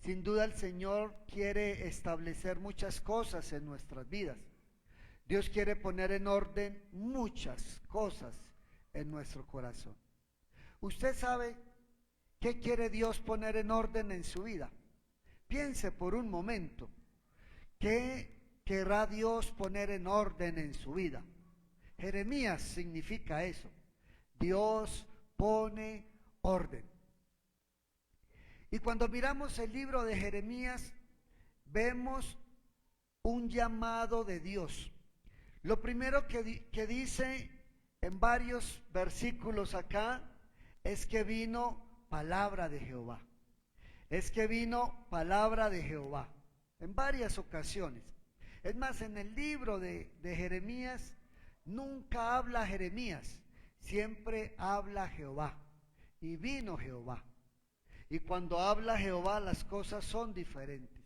Sin duda el Señor quiere establecer muchas cosas en nuestras vidas. Dios quiere poner en orden muchas cosas en nuestro corazón. ¿Usted sabe qué quiere Dios poner en orden en su vida? Piense por un momento, ¿qué querrá Dios poner en orden en su vida? Jeremías significa eso. Dios pone orden. Y cuando miramos el libro de Jeremías, vemos un llamado de Dios. Lo primero que dice en varios versículos acá es que vino palabra de Jehová. Es que vino palabra de Jehová en varias ocasiones. Es más, en el libro de Jeremías nunca habla Jeremías, siempre habla Jehová. Y vino Jehová. Y cuando habla Jehová las cosas son diferentes.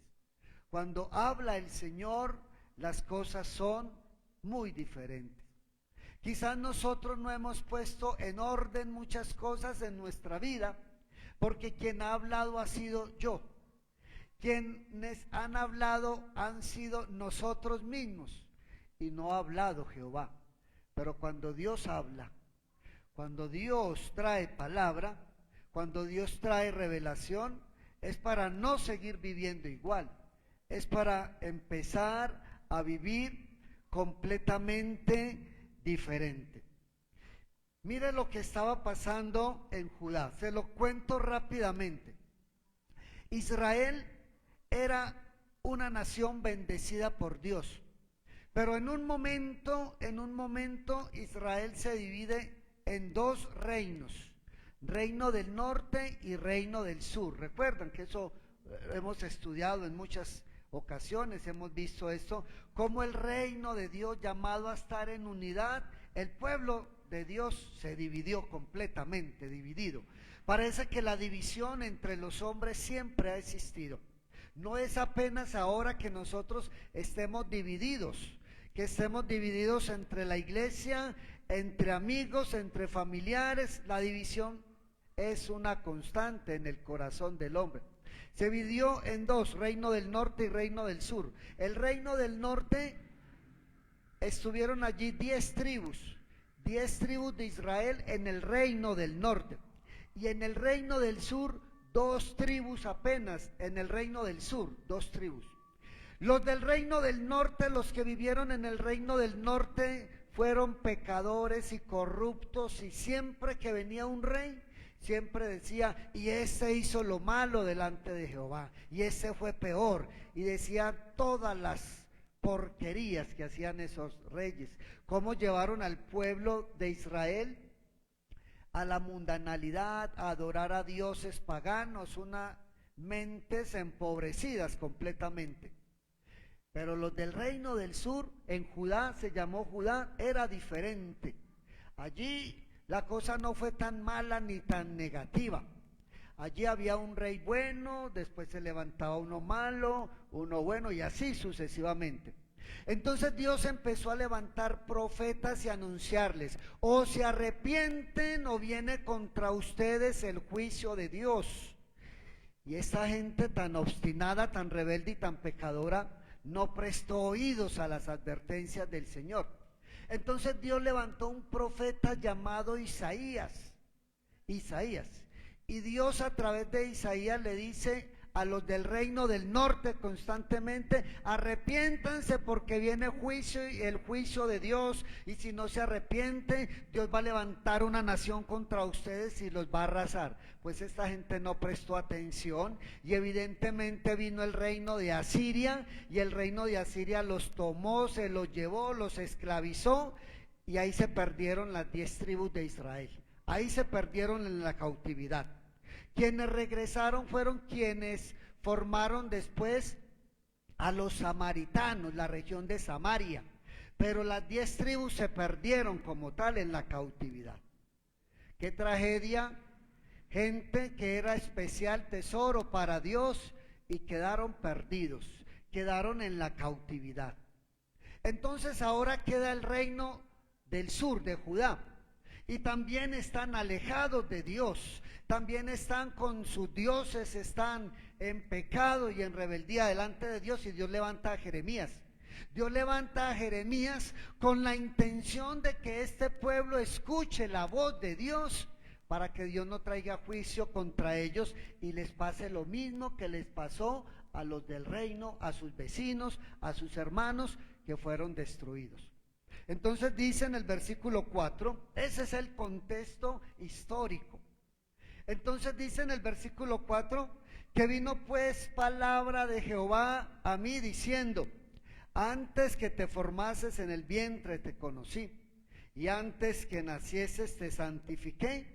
Cuando habla el Señor las cosas son muy diferentes. Quizás nosotros no hemos puesto en orden muchas cosas en nuestra vida, porque quien ha hablado ha sido yo. Quienes han hablado han sido nosotros mismos y no ha hablado Jehová. Pero cuando Dios habla, cuando Dios trae palabra, cuando Dios trae revelación, es para no seguir viviendo igual, es para empezar a vivir completamente diferente. Mire lo que estaba pasando en Judá, se lo cuento rápidamente. Israel era una nación bendecida por Dios, pero en un momento Israel se divide en dos reinos, reino del norte y reino del sur. Recuerdan que eso hemos estudiado en muchas ocasiones, hemos visto esto, como el reino de Dios llamado a estar en unidad, el pueblo de Dios se dividió completamente, dividido. Parece que la división entre los hombres siempre ha existido. No es apenas ahora que nosotros estemos divididos, que estemos divididos entre la iglesia, entre amigos, entre familiares. La división es una constante en el corazón del hombre. Se dividió en dos, reino del norte y reino del sur. El reino del norte, estuvieron allí 10 tribus de Israel en el reino del norte. Y en el reino del sur, 2 tribus apenas, en el reino del sur, 2 tribus. Los del reino del norte, los que vivieron en el reino del norte, fueron pecadores y corruptos, y siempre que venía un rey, siempre decía, y ese hizo lo malo delante de Jehová, y ese fue peor, y decía todas las porquerías que hacían esos reyes, cómo llevaron al pueblo de Israel a la mundanalidad, a adorar a dioses paganos, unas mentes empobrecidas completamente. Pero los del reino del sur, en Judá, se llamó Judá, era diferente. Allí la cosa no fue tan mala ni tan negativa. Allí había un rey bueno, después se levantaba uno malo, uno bueno, y así sucesivamente. Entonces Dios empezó a levantar profetas y anunciarles: o se arrepienten o viene contra ustedes el juicio de Dios. Y esta gente tan obstinada, tan rebelde y tan pecadora no prestó oídos a las advertencias del Señor. Entonces Dios levantó un profeta llamado Isaías. Y Dios a través de Isaías le dice a los del reino del norte constantemente: arrepiéntanse porque viene juicio y el juicio de Dios, y si no se arrepiente, Dios va a levantar una nación contra ustedes y los va a arrasar. Pues esta gente no prestó atención, y evidentemente vino el reino de Asiria, y el reino de Asiria los tomó, se los llevó, los esclavizó, y ahí se perdieron las 10 tribus de Israel. Ahí se perdieron en la cautividad. Quienes regresaron fueron quienes formaron después a los samaritanos, la región de Samaria. Pero las 10 tribus se perdieron como tal en la cautividad. ¡Qué tragedia! Gente que era especial tesoro para Dios y quedaron perdidos, quedaron en la cautividad. Entonces ahora queda el reino del sur de Judá. Y también están alejados de Dios, también están con sus dioses, están en pecado y en rebeldía delante de Dios, y Dios levanta a Jeremías. Dios levanta a Jeremías con la intención de que este pueblo escuche la voz de Dios, para que Dios no traiga juicio contra ellos y les pase lo mismo que les pasó a los del reino, a sus vecinos, a sus hermanos que fueron destruidos. Entonces dice en el versículo 4, ese es el contexto histórico. Entonces dice en el versículo 4, que vino pues palabra de Jehová a mí diciendo: antes que te formases en el vientre te conocí, y antes que nacieses te santifiqué,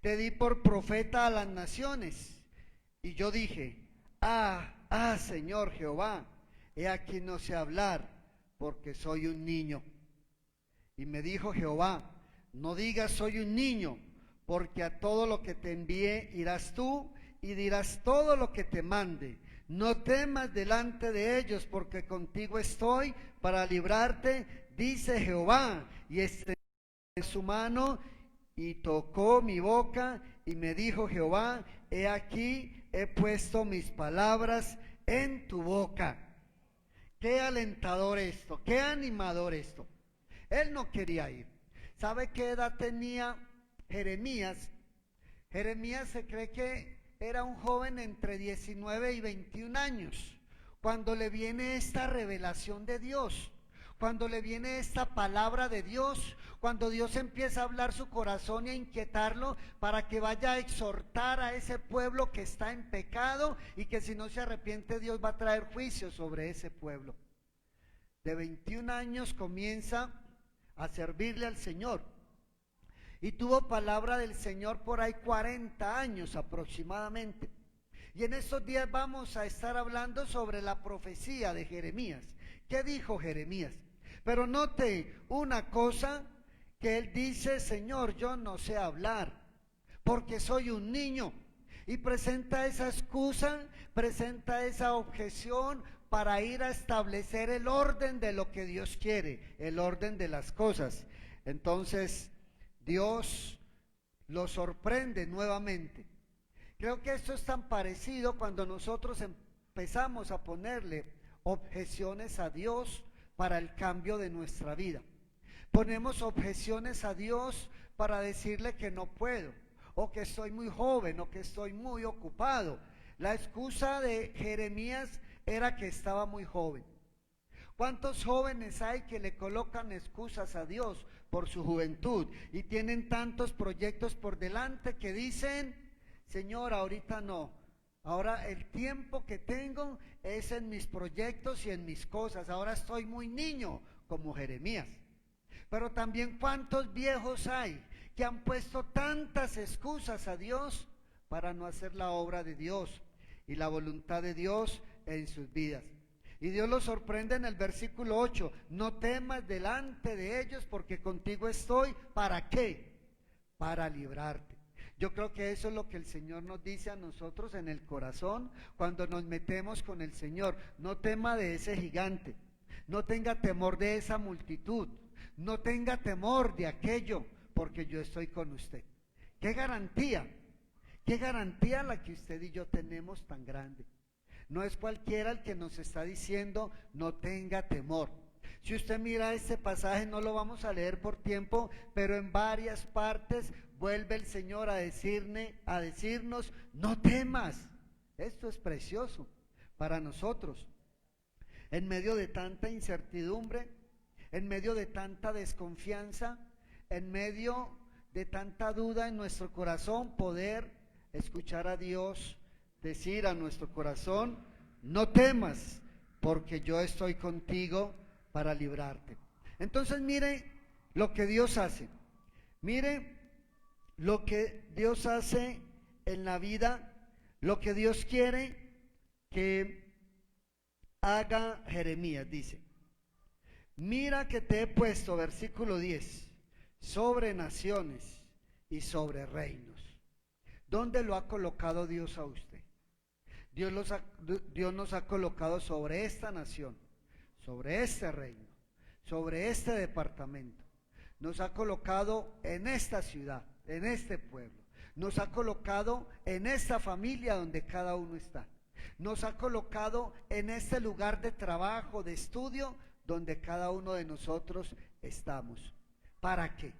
te di por profeta a las naciones. Y yo dije: Señor Jehová, he aquí no sé hablar, porque soy un niño. Y me dijo Jehová: no digas soy un niño, porque a todo lo que te envíe irás tú y dirás todo lo que te mande. No temas delante de ellos, porque contigo estoy para librarte, dice Jehová. Y extendió su mano y tocó mi boca, y me dijo Jehová: he aquí, he puesto mis palabras en tu boca. Qué alentador esto, qué animador esto. Él no quería ir. ¿Sabe qué edad tenía Jeremías? Jeremías se cree que era un joven entre 19 y 21 años, cuando le viene esta revelación de Dios, cuando le viene esta palabra de Dios, cuando Dios empieza a hablar su corazón y a inquietarlo para que vaya a exhortar a ese pueblo que está en pecado y que si no se arrepiente Dios va a traer juicio sobre ese pueblo. De 21 años comienza a servirle al Señor. Y tuvo palabra del Señor por ahí 40 años aproximadamente. Y en estos días vamos a estar hablando sobre la profecía de Jeremías. ¿Qué dijo Jeremías? Pero note una cosa, que él dice: Señor, yo no sé hablar, porque soy un niño. Y presenta esa excusa, presenta esa objeción para ir a establecer el orden de lo que Dios quiere, el orden de las cosas. Entonces Dios lo sorprende nuevamente. Creo que esto es tan parecido cuando nosotros empezamos a ponerle objeciones a Dios para el cambio de nuestra vida. Ponemos objeciones a Dios para decirle que no puedo, o que estoy muy joven, o que estoy muy ocupado. La excusa de Jeremías era que estaba muy joven. ¿Cuántos jóvenes hay que le colocan excusas a Dios por su juventud y tienen tantos proyectos por delante que dicen: Señor, ahorita no, ahora el tiempo que tengo es en mis proyectos y en mis cosas, ahora estoy muy niño, como Jeremías? Pero también cuántos viejos hay que han puesto tantas excusas a Dios para no hacer la obra de Dios y la voluntad de Dios en sus vidas. Y Dios los sorprende en el versículo 8: no temas delante de ellos, porque contigo estoy. ¿Para qué? Para librarte. Yo creo que eso es lo que el Señor nos dice a nosotros en el corazón cuando nos metemos con el Señor. No tema de ese gigante, no tenga temor de esa multitud, no tenga temor de aquello, porque yo estoy con usted. ¡Qué garantía! ¡Qué garantía la que usted y yo tenemos tan grande! No es cualquiera el que nos está diciendo: no tenga temor. Si usted mira este pasaje, no lo vamos a leer por tiempo, pero en varias partes vuelve el Señor a decirnos: no temas. Esto es precioso para nosotros. En medio de tanta incertidumbre, en medio de tanta desconfianza, en medio de tanta duda en nuestro corazón, poder escuchar a Dios decir a nuestro corazón: no temas, porque yo estoy contigo para librarte. Entonces mire lo que Dios hace. Mire lo que Dios hace en la vida, lo que Dios quiere que haga Jeremías. Dice: mira que te he puesto, versículo 10, sobre naciones y sobre reinos. ¿Dónde lo ha colocado Dios a usted? Dios nos ha colocado sobre esta nación, sobre este reino, sobre este departamento. nos ha colocado en esta ciudad, en este pueblo. Nos ha colocado en esta familia donde cada uno está. Nos ha colocado en este lugar de trabajo, de estudio, donde cada uno de nosotros estamos. ¿Para qué?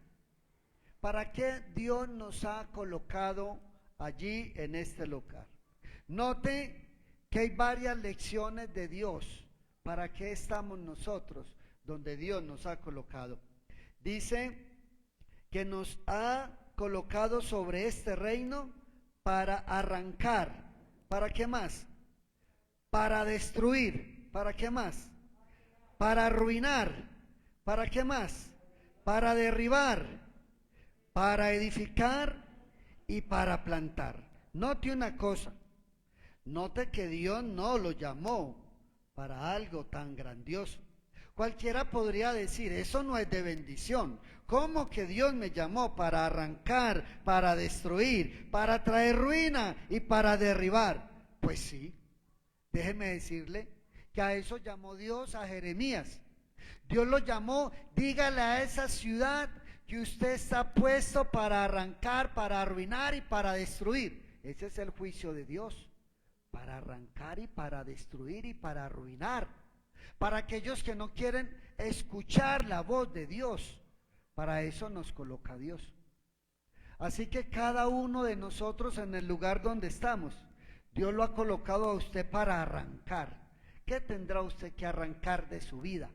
¿Para qué Dios nos ha colocado allí en este lugar? Note que hay varias lecciones de Dios. ¿Para qué estamos nosotros donde Dios nos ha colocado? Dice que nos ha colocado sobre este reino para arrancar. ¿Para qué más? Para destruir. ¿Para qué más? Para arruinar. ¿Para qué más? Para derribar, para edificar y para plantar. Note una cosa, note que Dios no lo llamó para algo tan grandioso. Cualquiera podría decir, eso no es de bendición. ¿Cómo que Dios me llamó para arrancar, para destruir, para traer ruina y para derribar? Pues sí, déjeme decirle que a eso llamó Dios a Jeremías. Dios lo llamó, dígale a esa ciudad que usted está puesto para arrancar, para arruinar y para destruir. Ese es el juicio de Dios, para arrancar y para destruir y para arruinar. Para aquellos que no quieren escuchar la voz de Dios, para eso nos coloca Dios. Así que cada uno de nosotros en el lugar donde estamos, Dios lo ha colocado a usted para arrancar. ¿Qué tendrá usted que arrancar de su vida?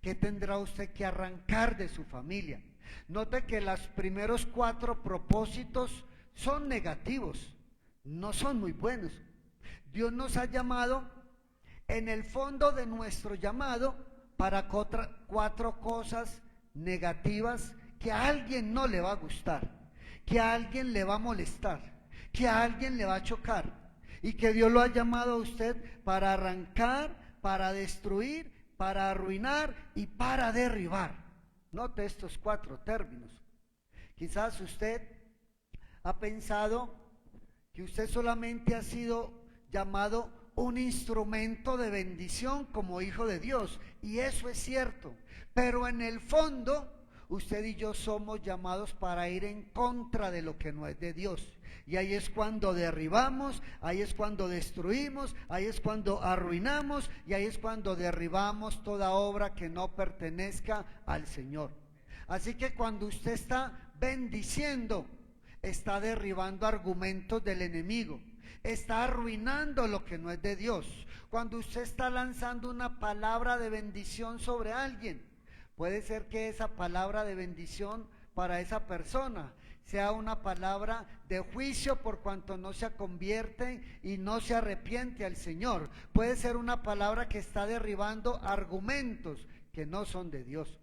¿Qué tendrá usted que arrancar de su familia? Note que los primeros 4 propósitos son negativos, no son muy buenos. Dios nos ha llamado, en el fondo de nuestro llamado, para 4 cosas negativas que a alguien no le va a gustar, que a alguien le va a molestar, que a alguien le va a chocar, y que Dios lo ha llamado a usted para arrancar, para destruir, para arruinar y para derribar. Note estos 4 términos. Quizás usted ha pensado que usted solamente ha sido llamado un instrumento de bendición como hijo de Dios, y eso es cierto, pero en el fondo usted y yo somos llamados para ir en contra de lo que no es de Dios. Y ahí es cuando derribamos, ahí es cuando destruimos, ahí es cuando arruinamos y ahí es cuando derribamos toda obra que no pertenezca al Señor. Así que cuando usted está bendiciendo, está derribando argumentos del enemigo, está arruinando lo que no es de Dios. Cuando usted está lanzando una palabra de bendición sobre alguien, puede ser que esa palabra de bendición para esa persona sea una palabra de juicio por cuanto no se convierte y no se arrepiente al Señor. Puede ser una palabra que está derribando argumentos que no son de Dios.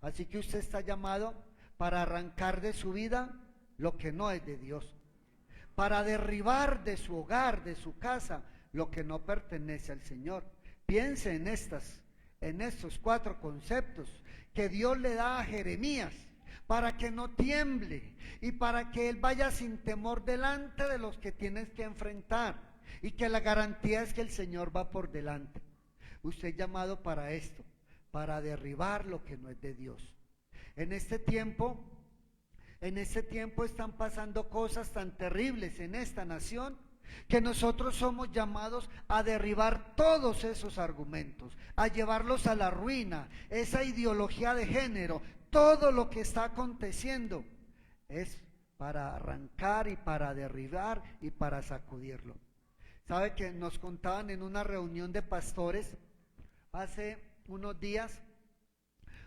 Así que usted está llamado para arrancar de su vida lo que no es de Dios, para derribar de su hogar, de su casa, lo que no pertenece al Señor. Piense en estos 4 conceptos que Dios le da a Jeremías, para que no tiemble y para que él vaya sin temor delante de los que tienes que enfrentar, y que la garantía es que el Señor va por delante. Usted es llamado para esto, para derribar lo que no es de Dios. En este tiempo están pasando cosas tan terribles en esta nación, que nosotros somos llamados a derribar todos esos argumentos, a llevarlos a la ruina, esa ideología de género. Todo lo que está aconteciendo es para arrancar y para derribar y para sacudirlo. ¿Sabe que nos contaban en una reunión de pastores hace unos días?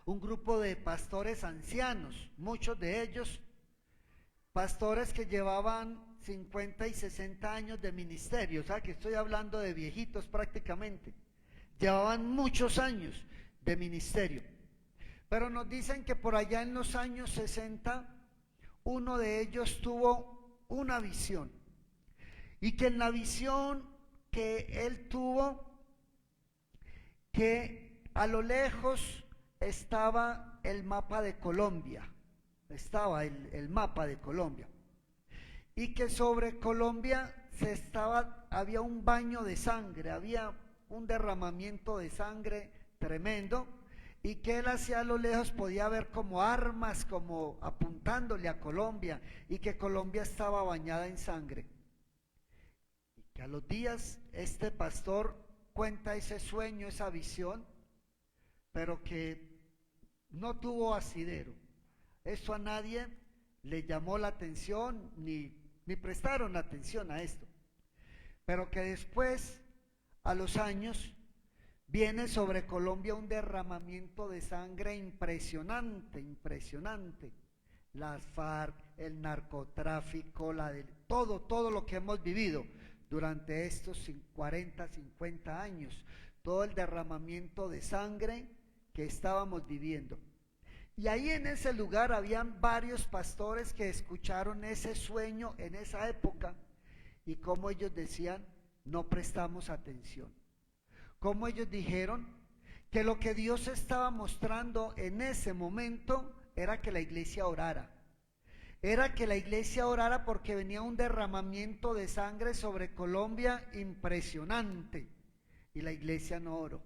Un grupo de pastores ancianos, muchos de ellos pastores que llevaban 50 y 60 años de ministerio. O sea, que estoy hablando de viejitos prácticamente. Llevaban muchos años de ministerio. Pero nos dicen que por allá en los años 60, uno de ellos tuvo una visión. Y que en la visión que él tuvo, que a lo lejos estaba el mapa de Colombia. Estaba el mapa de Colombia. Y que sobre Colombia había un baño de sangre, había un derramamiento de sangre tremendo, y que él hacia lo lejos podía ver como armas, como apuntándole a Colombia, y que Colombia estaba bañada en sangre. Y que a los días este pastor cuenta ese sueño, esa visión, pero que no tuvo asidero. Eso a nadie le llamó la atención, ni prestaron atención a esto. Pero que después, a los años, viene sobre Colombia un derramamiento de sangre impresionante, impresionante. Las FARC, el narcotráfico, todo lo que hemos vivido durante estos 40, 50 años, todo el derramamiento de sangre que estábamos viviendo. Y ahí en ese lugar habían varios pastores que escucharon ese sueño en esa época, y como ellos decían, no prestamos atención. Como ellos dijeron que lo que Dios estaba mostrando en ese momento era que la iglesia orara. Era que la iglesia orara porque venía un derramamiento de sangre sobre Colombia impresionante. Y la iglesia no oró.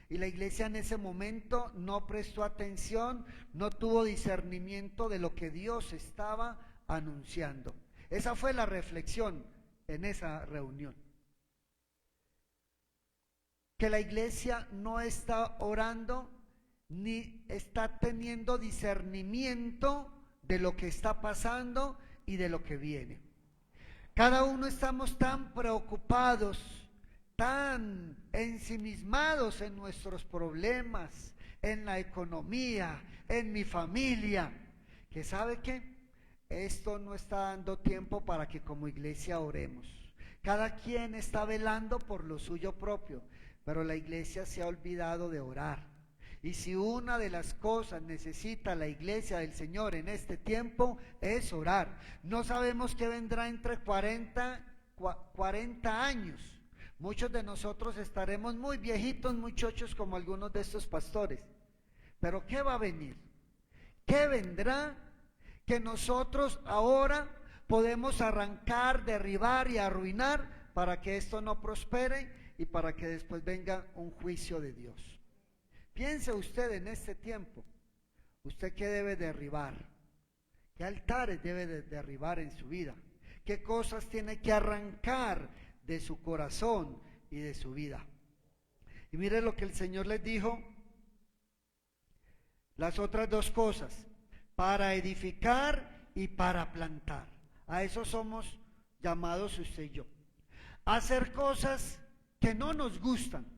Y la iglesia en ese momento no prestó atención, no tuvo discernimiento de lo que Dios estaba anunciando. Esa fue la reflexión en esa reunión. Que la iglesia no está orando ni está teniendo discernimiento de lo que está pasando y de lo que viene. Cada uno estamos tan preocupados, tan ensimismados en nuestros problemas, en la economía, en mi familia, que ¿sabe qué? Esto no está dando tiempo para que como iglesia oremos. Cada quien está velando por lo suyo propio, pero la iglesia se ha olvidado de orar. Y si una de las cosas necesita la iglesia del Señor en este tiempo es orar. No sabemos qué vendrá entre 40 años. Muchos de nosotros estaremos muy viejitos, muy chochos como algunos de estos pastores. Pero ¿qué va a venir? ¿Qué vendrá que nosotros ahora podemos arrancar, derribar y arruinar para que esto no prospere y para que después venga un juicio de Dios? Piense usted en este tiempo, ¿usted qué debe derribar? ¿Qué altares debe de derribar en su vida? ¿Qué cosas tiene que arrancar de su corazón y de su vida? Y mire lo que el Señor les dijo, las otras dos cosas, para edificar y para plantar. A eso somos llamados usted y yo. Hacer cosas que no nos gustan.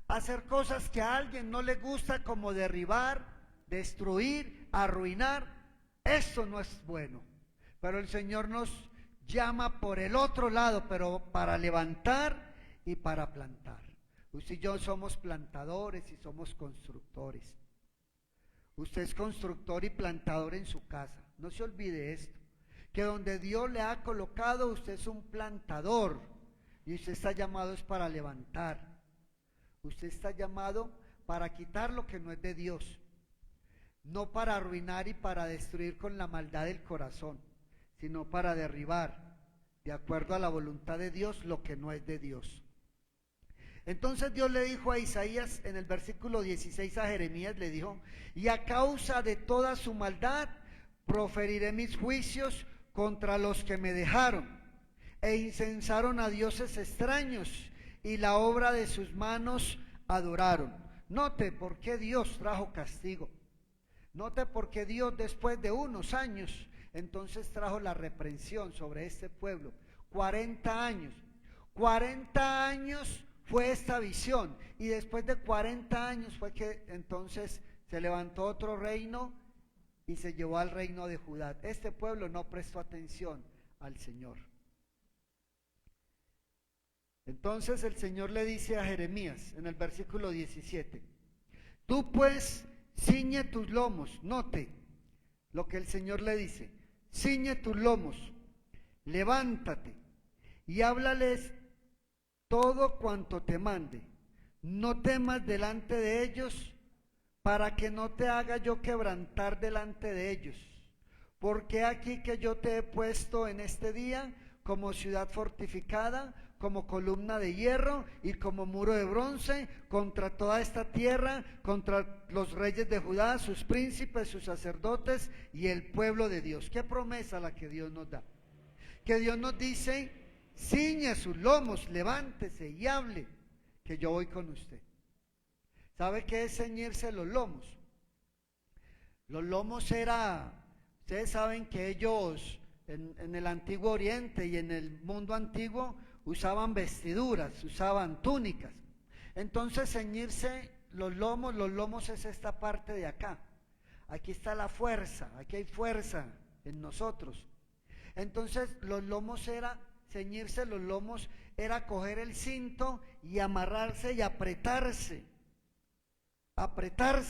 Hacer cosas que a alguien no le gusta, como derribar, destruir, arruinar. Esto no es bueno. Pero el Señor nos llama por el otro lado, pero para levantar y para plantar. Usted y yo somos plantadores y somos constructores. Usted es constructor y plantador en su casa. No se olvide esto, que donde Dios le ha colocado, usted es un plantador y usted está llamado es para levantar. Usted está llamado para quitar lo que no es de Dios, no para arruinar y para destruir con la maldad del corazón, sino para derribar, de acuerdo a la voluntad de Dios, lo que no es de Dios. Entonces Dios le dijo a Isaías en el versículo 16, a Jeremías le dijo: y a causa de toda su maldad proferiré mis juicios contra los que me dejaron e incensaron a dioses extraños y la obra de sus manos adoraron. Note por qué Dios trajo castigo. Note por qué Dios, después de unos años, entonces trajo la reprensión sobre este pueblo. 40 años. 40 años fue esta visión, y después de 40 años fue que entonces se levantó otro reino y se llevó al reino de Judá. Este pueblo no prestó atención al Señor. Entonces el Señor le dice a Jeremías en el versículo 17: tú pues ciñe tus lomos. Note lo que el Señor le dice: ciñe tus lomos, levántate y háblales todo cuanto te mande. No temas delante de ellos, para que no te haga yo quebrantar delante de ellos. Porque aquí que yo te he puesto en este día como ciudad fortificada, como columna de hierro y como muro de bronce contra toda esta tierra, contra los reyes de Judá, sus príncipes, sus sacerdotes y el pueblo de Dios. Qué promesa la que Dios nos da. Que Dios nos dice: ciña sus lomos, levántese y hable, que yo voy con usted. ¿Sabe qué es ceñirse los lomos? Los lomos ustedes saben que ellos en el Antiguo Oriente y en el mundo antiguo usaban vestiduras, usaban túnicas. Entonces ceñirse los lomos es esta parte de acá. Aquí está la fuerza, aquí hay fuerza en nosotros. Entonces ceñirse los lomos era coger el cinto y amarrarse y apretarse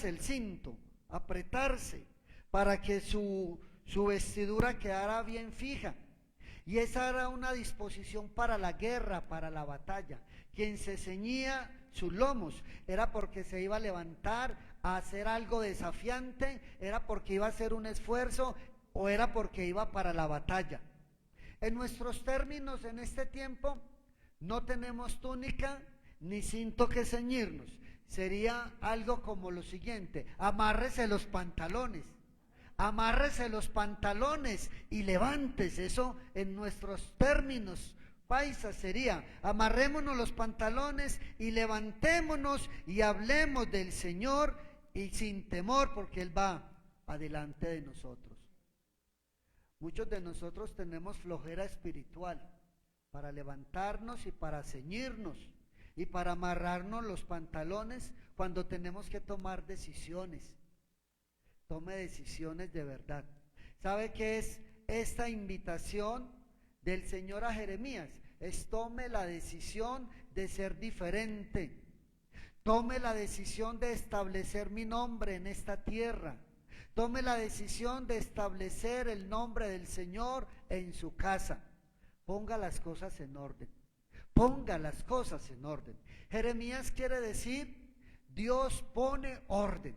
el cinto, apretarse, para que su vestidura quedara bien fija. Y esa era una disposición para la guerra, para la batalla. Quien se ceñía sus lomos era porque se iba a levantar a hacer algo desafiante, era porque iba a hacer un esfuerzo o era porque iba para la batalla. En nuestros términos, en este tiempo, no tenemos túnica ni cinto que ceñirnos. Sería algo como lo siguiente: amárrese los pantalones y levántese. Eso en nuestros términos paisas sería: amarrémonos los pantalones y levantémonos y hablemos del Señor y sin temor, porque Él va adelante de nosotros. Muchos de nosotros tenemos flojera espiritual para levantarnos y para ceñirnos y para amarrarnos los pantalones cuando tenemos que tomar decisiones. Tome decisiones de verdad. ¿Sabe qué es esta invitación del Señor a Jeremías? Tome la decisión de ser diferente. Tome la decisión de establecer mi nombre en esta tierra. Tome la decisión de establecer el nombre del Señor en su casa. Ponga las cosas en orden. Ponga las cosas en orden. Jeremías quiere decir: Dios pone orden.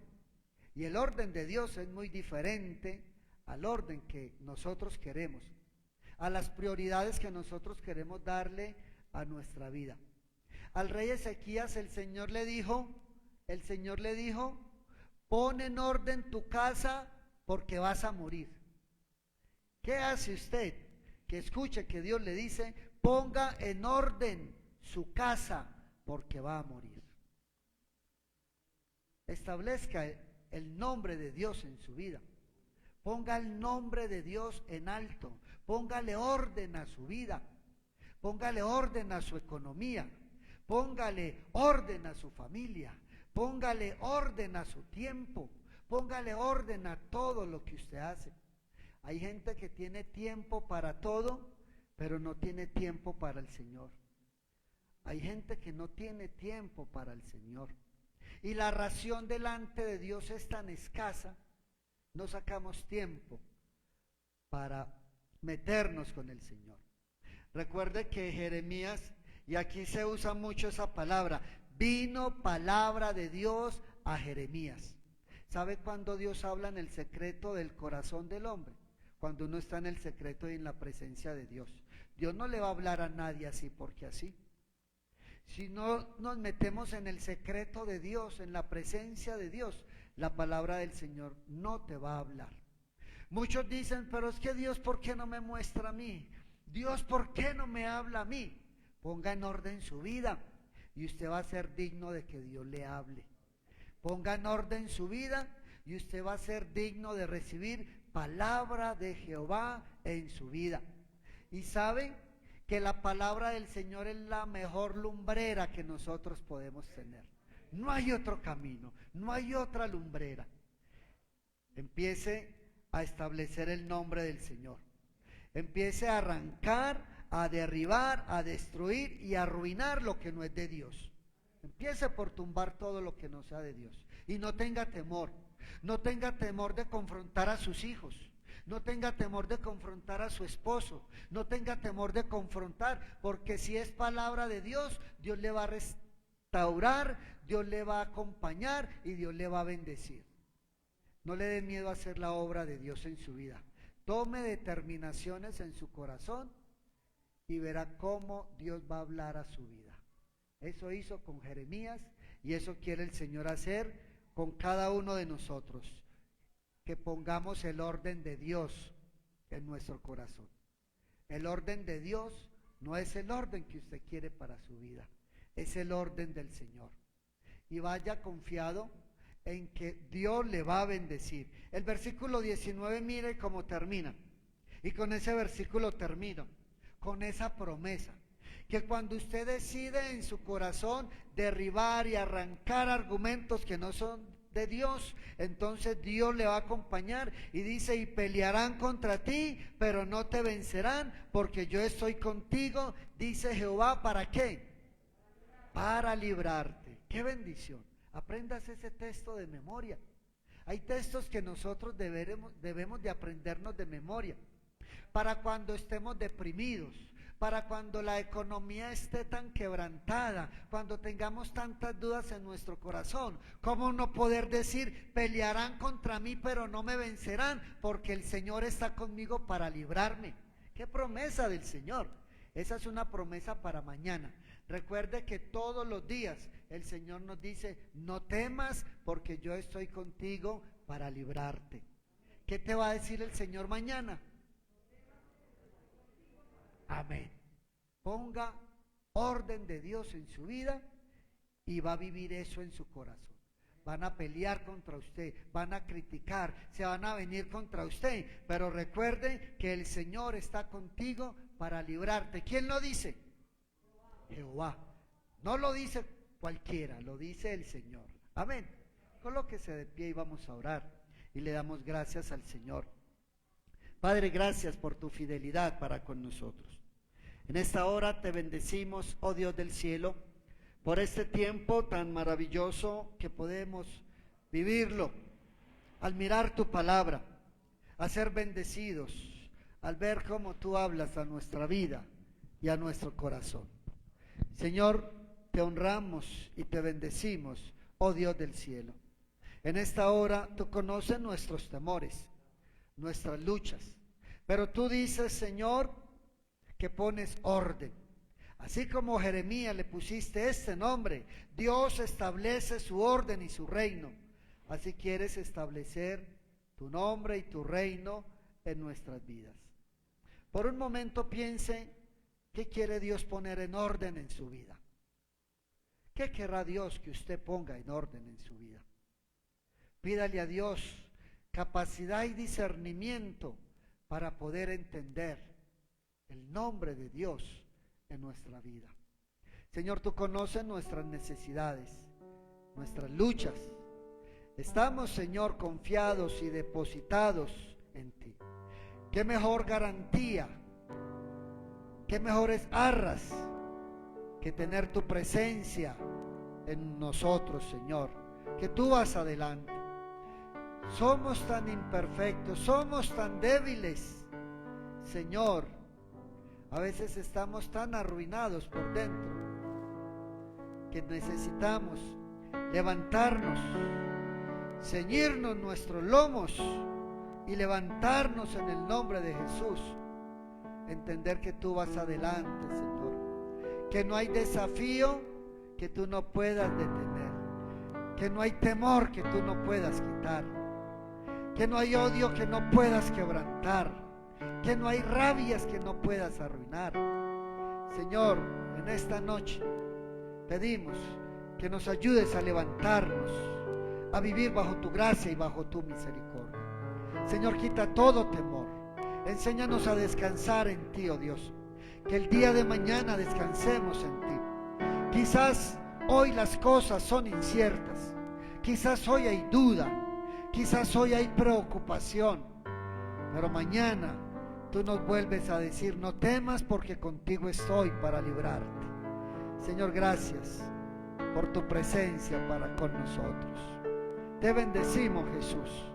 Y el orden de Dios es muy diferente al orden que nosotros queremos, a las prioridades que nosotros queremos darle a nuestra vida. Al rey Ezequías el Señor le dijo, pon en orden tu casa porque vas a morir. ¿Qué hace usted que escuche que Dios le dice: ponga en orden su casa porque va a morir? Establezca el nombre de Dios en su vida. Ponga el nombre de Dios en alto. Póngale orden a su vida. Póngale orden a su economía. Póngale orden a su familia. Póngale orden a su tiempo. Póngale orden a todo lo que usted hace. Hay gente que tiene tiempo para todo, pero no tiene tiempo para el Señor. Hay gente que no tiene tiempo para el Señor. Y la ración delante de Dios es tan escasa, no sacamos tiempo para meternos con el Señor. Recuerde que Jeremías, y aquí se usa mucho esa palabra, vino palabra de Dios a Jeremías. ¿Sabe cuándo Dios habla en el secreto del corazón del hombre? Cuando uno está en el secreto y en la presencia de Dios. Dios no le va a hablar a nadie así porque así. Si no nos metemos en el secreto de Dios, en la presencia de Dios, la palabra del Señor no te va a hablar. Muchos dicen: pero es que Dios, ¿por qué no me muestra a mí? Dios, ¿por qué no me habla a mí? Ponga en orden su vida y usted va a ser digno de que Dios le hable. Ponga en orden su vida y usted va a ser digno de recibir palabra de Jehová en su vida. Y sabe que la palabra del Señor es la mejor lumbrera que nosotros podemos tener. No hay otro camino, no hay otra lumbrera. Empiece a establecer el nombre del Señor. Empiece a arrancar, a derribar, a destruir y a arruinar lo que no es de Dios. Empiece por tumbar todo lo que no sea de Dios. Y no tenga temor. No tenga temor de confrontar a sus hijos. No tenga temor de confrontar a su esposo. No tenga temor de confrontar, porque si es palabra de Dios, Dios le va a restaurar, Dios le va a acompañar y Dios le va a bendecir. No le dé miedo a hacer la obra de Dios en su vida. Tome determinaciones en su corazón y verá cómo Dios va a hablar a su vida. Eso hizo con Jeremías y eso quiere el Señor hacer con cada uno de nosotros. Que pongamos el orden de Dios en nuestro corazón. El orden de Dios no es el orden que usted quiere para su vida, es el orden del Señor. Y vaya confiado en que Dios le va a bendecir. El versículo 19, mire cómo termina. Y con ese versículo termino, con esa promesa. Que cuando usted decide en su corazón derribar y arrancar argumentos que no son de Dios, entonces Dios le va a acompañar y dice: y pelearán contra ti, pero no te vencerán, porque yo estoy contigo, dice Jehová. ¿Para qué? Para librarte. ¡Qué bendición! Aprendas ese texto de memoria. Hay textos que nosotros debemos de aprendernos de memoria, para cuando estemos deprimidos, para cuando la economía esté tan quebrantada, cuando tengamos tantas dudas en nuestro corazón. ¿Cómo no poder decir: pelearán contra mí, pero no me vencerán, porque el Señor está conmigo para librarme? ¡Qué promesa del Señor! Esa es una promesa para mañana. Recuerde que todos los días el Señor nos dice: no temas, porque yo estoy contigo para librarte. ¿Qué te va a decir el Señor mañana? Amén. Ponga orden de Dios en su vida y va a vivir eso en su corazón. Van a pelear contra usted, van a criticar, se van a venir contra usted, pero recuerde que el Señor está contigo para librarte. ¿Quién lo dice? Jehová. No lo dice cualquiera, lo dice el Señor. Amén. Colóquese de pie y vamos a orar y le damos gracias al Señor. Padre, gracias por tu fidelidad para con nosotros. En esta hora te bendecimos, oh Dios del cielo, por este tiempo tan maravilloso que podemos vivirlo, al mirar tu palabra, a ser bendecidos, al ver cómo tú hablas a nuestra vida y a nuestro corazón. Señor, te honramos y te bendecimos, oh Dios del cielo. En esta hora tú conoces nuestros temores, nuestras luchas, pero tú dices, Señor, que pones orden. Así como Jeremías le pusiste este nombre, Dios establece su orden y su reino. Así quieres establecer tu nombre y tu reino en nuestras vidas. Por un momento piense, ¿qué quiere Dios poner en orden en su vida? ¿Qué querrá Dios que usted ponga en orden en su vida? Pídale a Dios capacidad y discernimiento para poder entender el nombre de Dios en nuestra vida. Señor, tú conoces nuestras necesidades, nuestras luchas. Estamos, Señor, confiados y depositados en ti. ¿Qué mejor garantía, qué mejores arras que tener tu presencia en nosotros, Señor? Que tú vas adelante. Somos tan imperfectos, somos tan débiles, Señor. A veces estamos tan arruinados por dentro que necesitamos levantarnos, ceñirnos nuestros lomos y levantarnos en el nombre de Jesús. Entender que tú vas adelante, Señor. Que no hay desafío que tú no puedas detener. Que no hay temor que tú no puedas quitar. Que no hay odio que no puedas quebrantar. Que no hay rabias que no puedas arruinar. Señor, en esta noche pedimos que nos ayudes a levantarnos, a vivir bajo tu gracia y bajo tu misericordia. Señor, quita todo temor. Enséñanos a descansar en ti, oh Dios. Que el día de mañana descansemos en ti. Quizás hoy las cosas son inciertas. Quizás hoy hay duda. Quizás hoy hay preocupación. Pero mañana tú nos vuelves a decir: no temas, porque contigo estoy para librarte. Señor, gracias por tu presencia para con nosotros. Te bendecimos, Jesús.